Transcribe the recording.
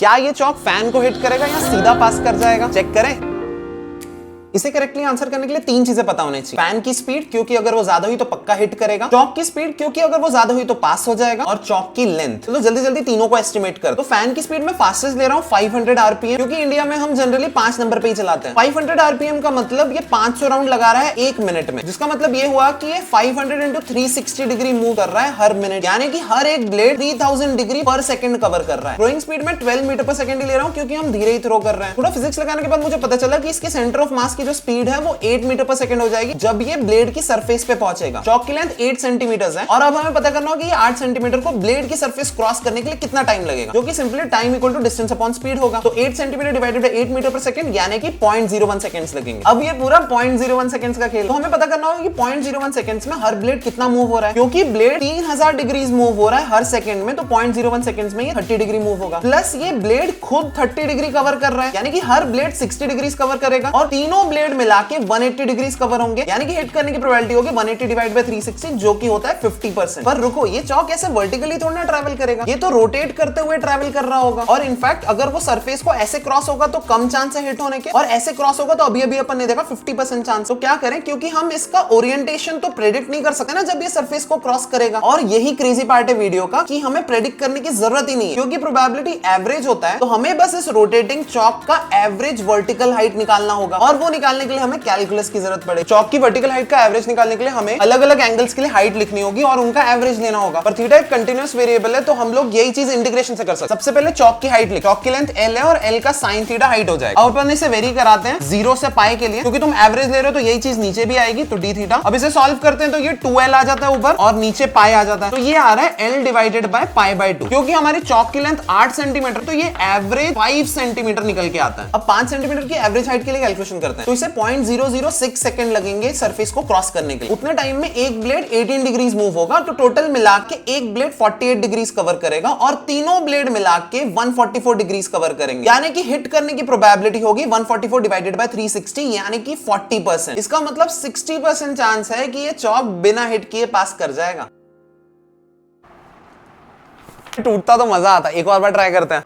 क्या ये चौक फैन को हिट करेगा या सीधा पास कर जाएगा? चेक करें। इसे करेक्टली आंसर करने के लिए तीन चीजें पता होनी चाहिए। फैन की स्पीड, क्योंकि अगर वो ज्यादा हुई तो पक्का हिट करेगा। चौक की स्पीड, क्योंकि अगर वो ज्यादा हुई तो पास हो जाएगा। और चौक की लेंथ। चलो जल्दी जल्दी तीनों को एस्टिमेट कर। तो फैन की स्पीड में फास्टेस्ट ले रहा हूँ 500 आरपीएम, क्योंकि इंडिया में हम जनरली 5 नंबर पे ही चलाते हैं। 500 आरपीएम का मतलब ये 500 राउंड लगा रहा है 1 मिनट में, जिसका मतलब ये हुआ कि ये 500 into 360 डिग्री मूव कर रहा है हर मिनट, यानी कि हर एक ब्लेड 3000 डिग्री पर सेकंड कवर कर रहा है। थ्रोइंग स्पीड में 12 मीटर पर सेकंड ही ले रहा हूँ, क्योंकि हम धीरे ही थ्रो कर रहे हैं। थोड़ा फिजिक्स लगाने के बाद मुझे पता चला कि इसके सेंटर ऑफ मास की जो स्पीड है वो 8 मीटर पर सेकंड हो जाएगी जब ये ब्लेड की सरफेस पे पहुंचेगा। चौक की लेंथ 8 सेंटीमीटर है और अब हमें पता करना होगा कि ये 8 सेंटीमीटर को ब्लेड की सरफेस क्रॉस करने के लिए कितना टाइम लगेगा, जो कि simply time equal to distance upon speed होगा। तो 8 centimetre divided by 8 metre per second, यानी कि 0.01 सेकंड्स लगेंगे। अब ये पूरा 0.01 सेकंड्स का खेल, तो हमें पता करना होगा कि 0.01 सेकंड्स में हर ब्लेड कितना मूव हो रहा है, क्योंकि ब्लेड 3000 डिग्रीज मूव हो रहा है हर सेकंड में, तो 0.01 सेकंड्स में ये 30 डिग्री मूव होगा। प्लस ये ब्लेड खुद 30 डिग्री कवर कर रहा है, यानी कि हर ब्लेड 60 डिग्रीज कवर करेगा और तीनों ब्लेड मिला के 180 डिग्रीज कवर होंगे, यानी कि हिट करने की प्रोबेबिलिटी होगी 180 डिवाइड बाय 360, जो कि होता है 50%। पर रुको, ये चौक ऐसे वर्टिकली थोड़ा ना ट्रैवल करेगा, ये तो रोटेट करते हुए ट्रैवल कर रहा होगा। और इनफैक्ट अगर वो सरफेस को ऐसे क्रॉस होगा तो कम चांस है हिट होने के, और ऐसे क्रॉस होगा तो अभी अपन ने देखा 50% चांस। तो क्या करें, क्योंकि हम इसका ओरिएंटेशन तो प्रेडिक्ट नहीं कर सकते ना जब ये सरफेस को क्रॉस करेगा। और यही क्रेजी पार्ट है वीडियो का कि हमें प्रेडिक्ट करने की जरूरत ही नहीं है, क्योंकि प्रोबेबिलिटी एवरेज होता है। तो हमें बस इस रोटेटिंग चौक का एवरेज वर्टिकल हाइट निकालना होगा, और वो निकालने के लिए हमें कैलकुलस की जरूरत पड़ेगी। चौक की वर्टिकल हाइट का एवरेज निकालने के लिए हमें अलग अलग एंगल्स के लिए हाइट लिखनी होगी और उनका एवरेज लेना होगा। पर थीटा एक कंटीन्यूअस वेरिएबल है, तो हम लोग यही चीज इंटीग्रेशन से कर सकते हैं। सबसे पहले चौक की हाइट लिख, चौक की लेंथ l है और l का साइन थीटा हाइट हो जाएगा। अब अपन इसे वेरी कराते हैं 0 से पाई के लिए, क्योंकि तुम एवरेज ले रहे हो तो यही चीज नीचे भी आएगी, तो d थीटा। अब इसे सॉल्व करते हैं तो ये 2l आ जाता है ऊपर और नीचे पाई आ जाता है, तो ये आ रहा है l divided by pi by 2। क्योंकि हमारी चौक की लेंथ 8 सेंटीमीटर, तो ये एवरेज 5 सेंटीमीटर निकल के आता है। अब 5 सेंटीमीटर की एवरेज हाइट के लिए कैलकुलेशन करते हैं, तो इसे 0.006 सेकंड लगेंगे सरफेस को क्रॉस करने के लिए। उतने टाइम में एक ब्लेड 18 डिग्रीज मूव होगा, तो टोटल मिला के एक ब्लेड 48 डिग्रीज कवर करेगा और तीनों ब्लेड मिला के 144 डिग्रीज कवर करेंगे, यानी कि हिट करने की प्रोबेबिलिटी होगी 144 डिवाइडेड बाय 360, यानी कि 40%। इसका मतलब 60% चांस है कि ये चौक बिना हिट किए पास कर जाएगा। टूटता तो मजा आता है, एक और बार ट्राई करते हैं।